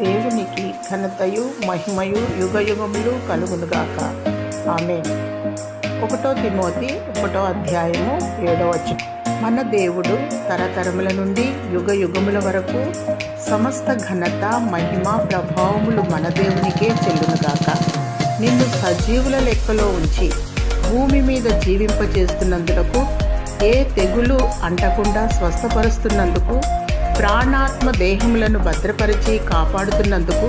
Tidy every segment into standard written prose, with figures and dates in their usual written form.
దేవునికి ఘనతయు మహిమయు యుగయుగములు కలుగునుగాక. ఆమేన్. 1 తిమోతి 1వ అధ్యాయము 7వ వచనం. మన దేవుడు తరతరముల నుండి యుగయుగముల వరకు సమస్త ఘనత మహిమ ప్రభావములు మన దేవునికే చెల్లునుగాక. నిన్ను సజీవుల లెక్కలో ఉంచి భూమి మీద జీవింపచేస్తున్నందుకు, ఏ తెగులు అంటకుండా స్వస్థపరుస్తున్నందుకు, ప్రాణాత్మ దేహములను భద్రపరిచి కాపాడుతున్నందుకు,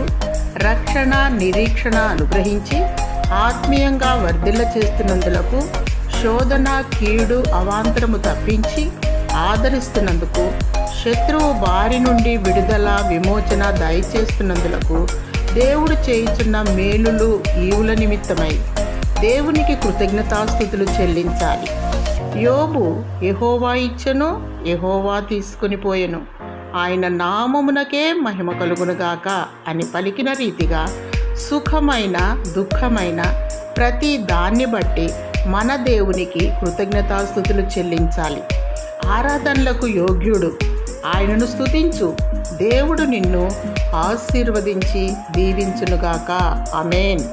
రక్షణ నిరీక్షణ అనుగ్రహించి ఆత్మీయంగా వర్ధిల్ల చేస్తున్నందులకు, శోధన కీడు అవాంతరము తప్పించి ఆదరిస్తున్నందుకు, శత్రువు బారి నుండి విడుదల విమోచన దయచేస్తున్నందులకు, దేవుడు చేయుచున్న మేలులు ఈవుల నిమిత్తమై దేవునికి కృతజ్ఞతాస్తుతులు చెల్లించాలి. యోబు యెహోవా ఇచ్చెను, యెహోవా తీసుకుని పోయెను, ఆయన నామమునకే మహిమ కలుగునుగాక అని పలికిన రీతిగా సుఖమైన దుఃఖమైన ప్రతి దాన్ని బట్టి మన దేవునికి కృతజ్ఞతాస్తుతులు చెల్లించాలి. ఆరాధనలకు యోగ్యుడు, ఆయనను స్తుతించు. దేవుడు నిన్ను ఆశీర్వదించి దీవించునుగాక. ఆమేన్.